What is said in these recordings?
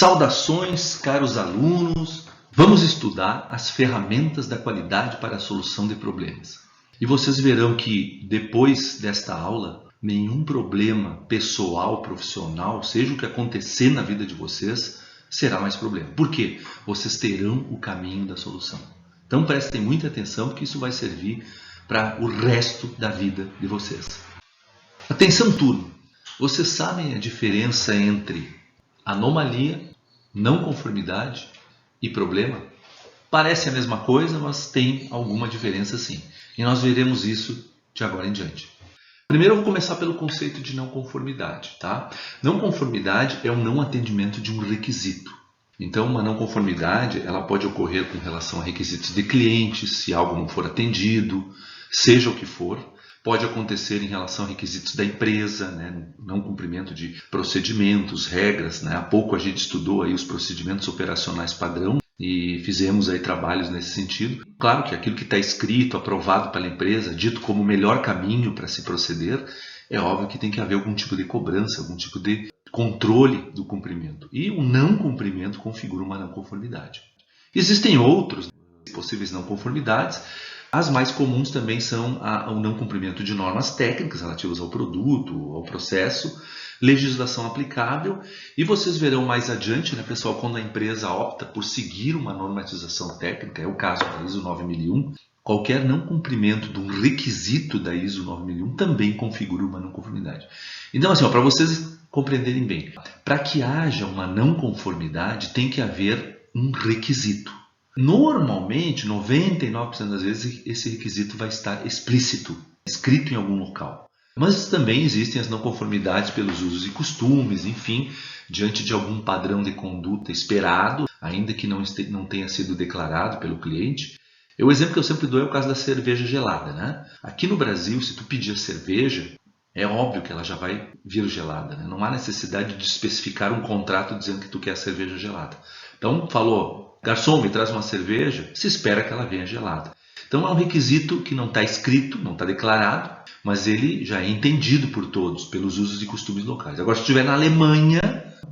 Saudações, caros alunos! Vamos estudar as ferramentas da qualidade para a solução de problemas. E vocês verão que depois desta aula, nenhum problema pessoal, profissional, seja o que acontecer na vida de vocês, será mais problema. Por quê? Vocês terão o caminho da solução. Então prestem muita atenção, porque isso vai servir para o resto da vida de vocês. Atenção turma! Vocês sabem a diferença entre anomalia, não conformidade e problema? Parece a mesma coisa, mas tem alguma diferença sim. E nós veremos isso de agora em diante. Primeiro eu vou começar pelo conceito de não conformidade. Tá? Não conformidade é o não atendimento de um requisito. Então uma não conformidade ela pode ocorrer com relação a requisitos de clientes, se algo não for atendido, seja o que for. Pode acontecer em relação a requisitos da empresa, né? Não cumprimento de procedimentos, regras. Né? Há pouco a gente estudou aí os procedimentos operacionais padrão e fizemos aí trabalhos nesse sentido. Claro que aquilo que está escrito, aprovado pela empresa, dito como o melhor caminho para se proceder, é óbvio que tem que haver algum tipo de cobrança, algum tipo de controle do cumprimento. E o não cumprimento configura uma não conformidade. Existem outros possíveis não conformidades. As mais comuns também são o não cumprimento de normas técnicas relativas ao produto, ao processo, legislação aplicável. E vocês verão mais adiante, né, pessoal, quando a empresa opta por seguir uma normatização técnica, é o caso da ISO 9001, qualquer não cumprimento de um requisito da ISO 9001 também configura uma não conformidade. Então, assim, para vocês compreenderem bem, para que haja uma não conformidade tem que haver um requisito. Normalmente, 99% das vezes, esse requisito vai estar explícito, escrito em algum local. Mas também existem as não conformidades pelos usos e costumes, enfim, diante de algum padrão de conduta esperado, ainda que não tenha sido declarado pelo cliente. O exemplo que eu sempre dou é o caso da cerveja gelada. Né? Aqui no Brasil, se tu pedir a cerveja, é óbvio que ela já vai vir gelada. Né? Não há necessidade de especificar um contrato dizendo que tu quer a cerveja gelada. Então, falou, garçom, me traz uma cerveja, se espera que ela venha gelada. Então, é um requisito que não está escrito, não está declarado, mas ele já é entendido por todos, pelos usos e costumes locais. Agora, se estiver na Alemanha,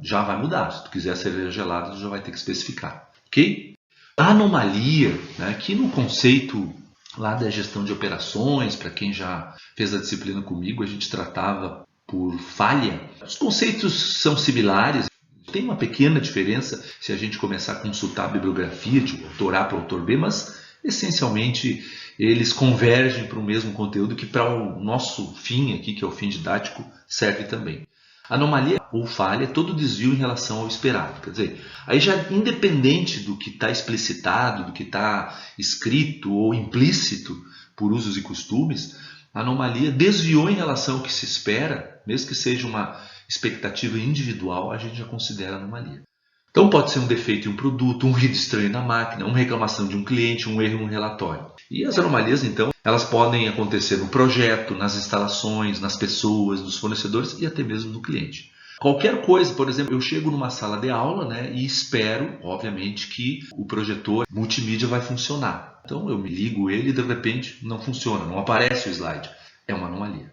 já vai mudar. Se tu quiser a cerveja gelada, tu já vai ter que especificar. Ok? A anomalia, né, aqui no conceito lá da gestão de operações, para quem já fez a disciplina comigo, a gente tratava por falha. Os conceitos são similares. Tem uma pequena diferença se a gente começar a consultar a bibliografia de autor A para autor B, mas essencialmente eles convergem para o mesmo conteúdo que para o nosso fim aqui, que é o fim didático, serve também. Anomalia ou falha é todo desvio em relação ao esperado. Quer dizer, aí já independente do que está explicitado, do que está escrito ou implícito por usos e costumes, a anomalia desviou em relação ao que se espera, mesmo que seja uma expectativa individual, a gente já considera anomalia. Então pode ser um defeito em um produto, um ruído estranho na máquina, uma reclamação de um cliente, um erro no relatório. E as anomalias, então, elas podem acontecer no projeto, nas instalações, nas pessoas, nos fornecedores e até mesmo no cliente. Qualquer coisa, por exemplo, eu chego numa sala de aula, né, e espero, obviamente, que o projetor multimídia vai funcionar. Então eu me ligo ele e de repente não funciona, não aparece o slide. É uma anomalia.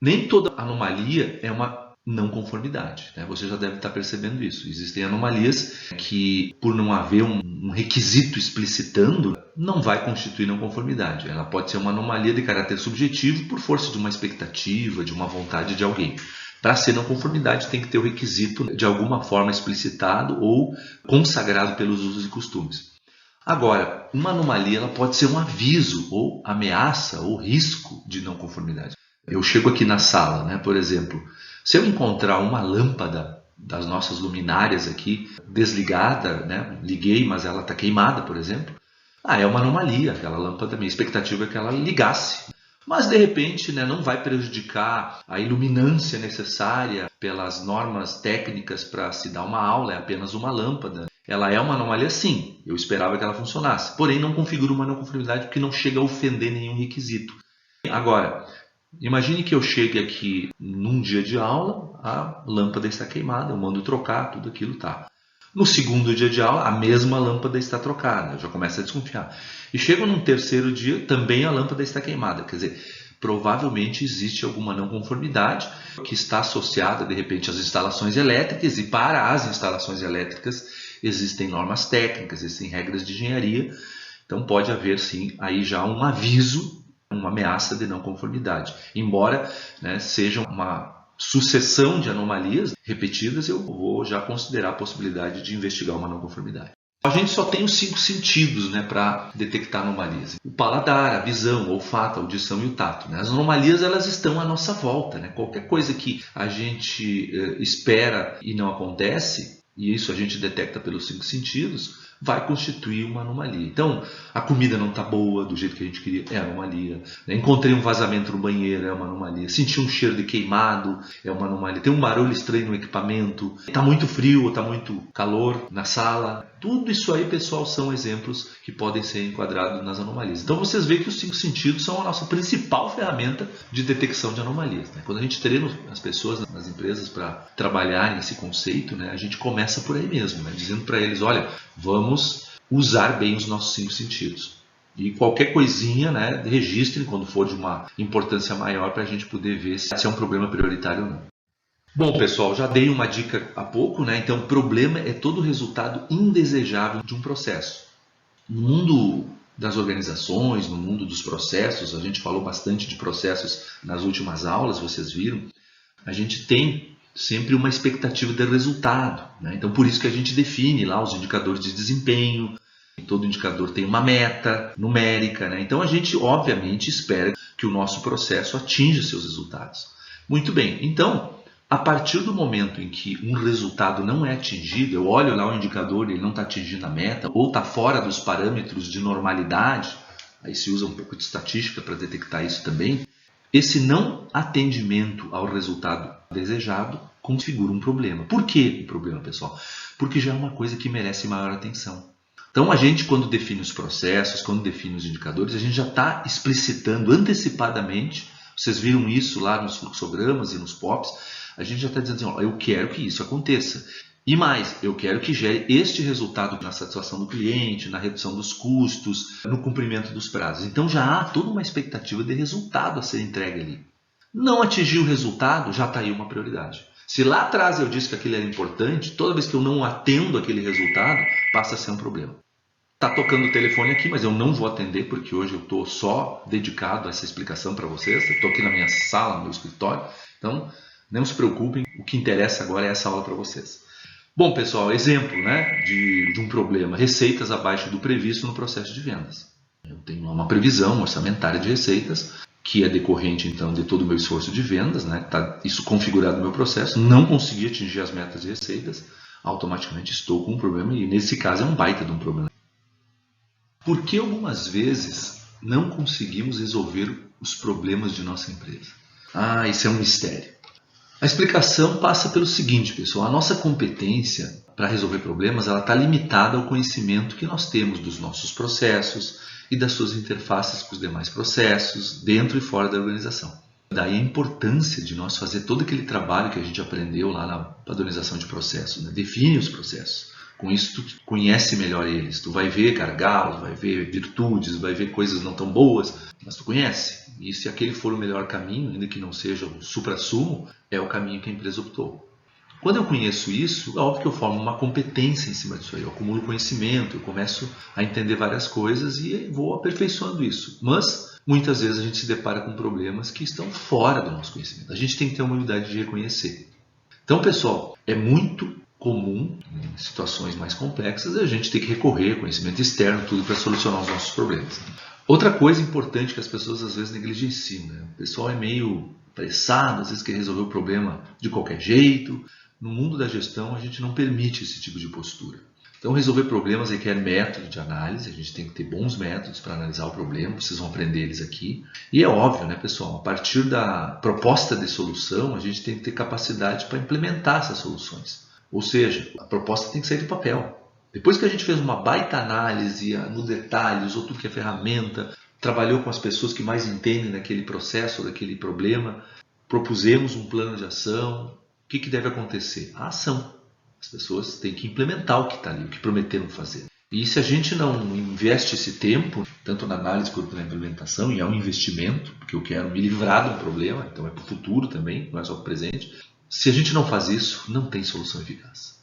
Nem toda anomalia é uma não conformidade. Né? Você já deve estar percebendo isso. Existem anomalias que, por não haver um requisito explicitando, não vai constituir não conformidade. Ela pode ser uma anomalia de caráter subjetivo por força de uma expectativa, de uma vontade de alguém. Para ser não conformidade tem que ter o requisito de alguma forma explicitado ou consagrado pelos usos e costumes. Agora, uma anomalia ela pode ser um aviso ou ameaça ou risco de não conformidade. Eu chego aqui na sala, né, por exemplo, se eu encontrar uma lâmpada das nossas luminárias aqui desligada, né, liguei, mas ela está queimada, por exemplo, é uma anomalia, aquela lâmpada, minha expectativa é que ela ligasse. Mas, de repente, né, não vai prejudicar a iluminância necessária pelas normas técnicas para se dar uma aula, é apenas uma lâmpada. Ela é uma anomalia, sim, eu esperava que ela funcionasse, porém não configura uma não conformidade porque não chega a ofender nenhum requisito. Agora, imagine que eu chegue aqui num dia de aula, a lâmpada está queimada, eu mando trocar, tudo aquilo tá. No segundo dia de aula, a mesma lâmpada está trocada, eu já começo a desconfiar. E chego num terceiro dia, também a lâmpada está queimada. Quer dizer, provavelmente existe alguma não conformidade que está associada, de repente, às instalações elétricas, e para as instalações elétricas existem normas técnicas, existem regras de engenharia, então pode haver sim aí já um aviso, uma ameaça de não conformidade. Embora, né, seja uma sucessão de anomalias repetidas, eu vou já considerar a possibilidade de investigar uma não conformidade. A gente só tem os 5 sentidos, né, para detectar anomalias. O paladar, a visão, o olfato, a audição e o tato. Né? As anomalias elas estão à nossa volta. Né? Qualquer coisa que a gente espera e não acontece, e isso a gente detecta pelos 5 sentidos, vai constituir uma anomalia. Então, a comida não está boa do jeito que a gente queria, é anomalia. Encontrei um vazamento no banheiro, é uma anomalia. Senti um cheiro de queimado, é uma anomalia. Tem um barulho estranho no equipamento, está muito frio ou está muito calor na sala. Tudo isso aí, pessoal, são exemplos que podem ser enquadrados nas anomalias. Então, vocês veem que os 5 sentidos são a nossa principal ferramenta de detecção de anomalias. Né? Quando a gente treina as pessoas nas empresas para trabalharem esse conceito, né, a gente começa por aí mesmo, né, dizendo para eles, olha, vamos usar bem os nossos 5 sentidos. E qualquer coisinha, né, registrem quando for de uma importância maior para a gente poder ver se é um problema prioritário ou não. Bom, pessoal, já dei uma dica há pouco, né? Então, problema é todo resultado indesejável de um processo. No mundo das organizações, no mundo dos processos, a gente falou bastante de processos nas últimas aulas, vocês viram, a gente tem sempre uma expectativa de resultado, né? Então, por isso que a gente define lá os indicadores de desempenho, todo indicador tem uma meta numérica, né? Então, a gente, obviamente, espera que o nosso processo atinja seus resultados. Muito bem, então, a partir do momento em que um resultado não é atingido, eu olho lá o indicador e ele não está atingindo a meta, ou está fora dos parâmetros de normalidade, aí se usa um pouco de estatística para detectar isso também, esse não atendimento ao resultado desejado configura um problema. Por que o problema, pessoal? Porque já é uma coisa que merece maior atenção. Então, a gente, quando define os processos, quando define os indicadores, a gente já está explicitando antecipadamente, vocês viram isso lá nos fluxogramas e nos POPs, a gente já está dizendo assim, ó, eu quero que isso aconteça. E mais, eu quero que gere este resultado na satisfação do cliente, na redução dos custos, no cumprimento dos prazos. Então já há toda uma expectativa de resultado a ser entregue ali. Não atingir o resultado, já está aí uma prioridade. Se lá atrás eu disse que aquilo era importante, toda vez que eu não atendo aquele resultado, passa a ser um problema. Está tocando o telefone aqui, mas eu não vou atender, porque hoje eu estou só dedicado a essa explicação para vocês. Eu estou aqui na minha sala, no meu escritório. Então, não se preocupem, o que interessa agora é essa aula para vocês. Bom, pessoal, exemplo, né, de um problema, receitas abaixo do previsto no processo de vendas. Eu tenho uma previsão orçamentária de receitas, que é decorrente, então, de todo o meu esforço de vendas, né, tá isso configurado no meu processo, não consegui atingir as metas de receitas, automaticamente estou com um problema, e nesse caso é um baita de um problema. Por que algumas vezes não conseguimos resolver os problemas de nossa empresa? Ah, isso é um mistério. A explicação passa pelo seguinte, pessoal, a nossa competência para resolver problemas ela está limitada ao conhecimento que nós temos dos nossos processos e das suas interfaces com os demais processos, dentro e fora da organização. Daí a importância de nós fazer todo aquele trabalho que a gente aprendeu lá na padronização de processos, né? Define os processos. Com isso, tu conhece melhor eles. Tu vai ver gargalos, vai ver virtudes, vai ver coisas não tão boas, mas tu conhece. E se aquele for o melhor caminho, ainda que não seja o supra-sumo, é o caminho que a empresa optou. Quando eu conheço isso, é óbvio que eu formo uma competência em cima disso aí. Eu acumulo conhecimento, eu começo a entender várias coisas e vou aperfeiçoando isso. Mas, muitas vezes, a gente se depara com problemas que estão fora do nosso conhecimento. A gente tem que ter uma humildade de reconhecer. Então, pessoal, é muito comum, em situações mais complexas, a gente ter que recorrer ao conhecimento externo, tudo para solucionar os nossos problemas. Outra coisa importante que as pessoas às vezes negligenciam, né? O pessoal é meio apressado, às vezes quer resolver o problema de qualquer jeito. No mundo da gestão, a gente não permite esse tipo de postura. Então, resolver problemas requer método de análise, a gente tem que ter bons métodos para analisar o problema, vocês vão aprender eles aqui. E é óbvio, né, pessoal, a partir da proposta de solução, a gente tem que ter capacidade para implementar essas soluções. Ou seja, a proposta tem que sair do papel. Depois que a gente fez uma baita análise no detalhe, usou tudo que é ferramenta, trabalhou com as pessoas que mais entendem daquele processo, daquele problema, propusemos um plano de ação, o que deve acontecer? A ação. As pessoas têm que implementar o que está ali, o que prometeram fazer. E se a gente não investe esse tempo, tanto na análise quanto na implementação, e é um investimento, porque eu quero me livrar de um problema, então é para o futuro também, não é só para o presente. Se a gente não faz isso, não tem solução eficaz.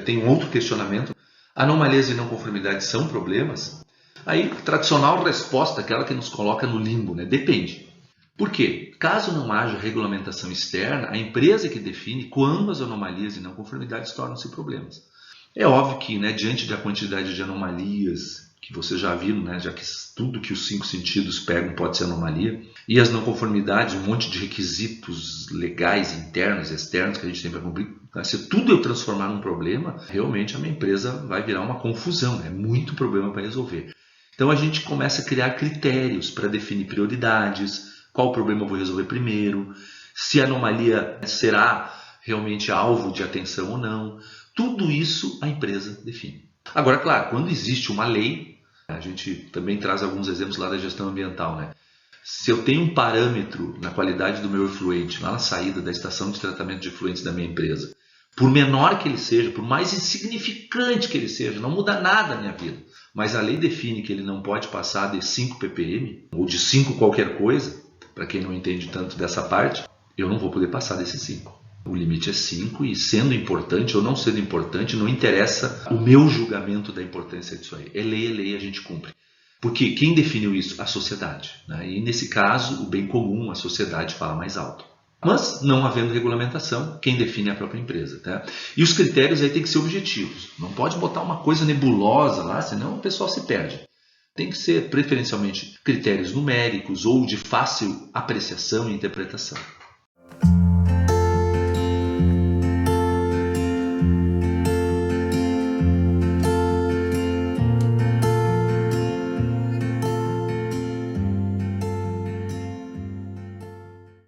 Tem um outro questionamento. Anomalias e não conformidades são problemas? Aí, tradicional resposta, aquela que nos coloca no limbo, né? Depende. Por quê? Caso não haja regulamentação externa, a empresa é que define quando as anomalias e não conformidades tornam-se problemas. É óbvio que, né, diante da quantidade de anomalias que vocês já viram, né, já que tudo que os 5 sentidos pegam pode ser anomalia, e as não conformidades, um monte de requisitos legais, internos e externos que a gente tem para cumprir, se tudo eu transformar num problema, realmente a minha empresa vai virar uma confusão, é muito problema para resolver. Então a gente começa a criar critérios para definir prioridades, qual problema eu vou resolver primeiro, se a anomalia será realmente alvo de atenção ou não. Tudo isso a empresa define. Agora, claro, quando existe uma lei, a gente também traz alguns exemplos lá da gestão ambiental, né? Se eu tenho um parâmetro na qualidade do meu efluente, lá na saída da estação de tratamento de efluentes da minha empresa, por menor que ele seja, por mais insignificante que ele seja, não muda nada na minha vida, mas a lei define que ele não pode passar de 5 ppm, ou de 5 qualquer coisa, para quem não entende tanto dessa parte, eu não vou poder passar desses 5. O limite é 5 e sendo importante ou não sendo importante, não interessa o meu julgamento da importância disso aí. É lei, a gente cumpre. Porque quem definiu isso? A sociedade, né? E nesse caso, o bem comum, a sociedade fala mais alto. Mas, não havendo regulamentação, quem define é a própria empresa. Tá? E os critérios aí têm que ser objetivos. Não pode botar uma coisa nebulosa lá, senão o pessoal se perde. Tem que ser, preferencialmente, critérios numéricos ou de fácil apreciação e interpretação.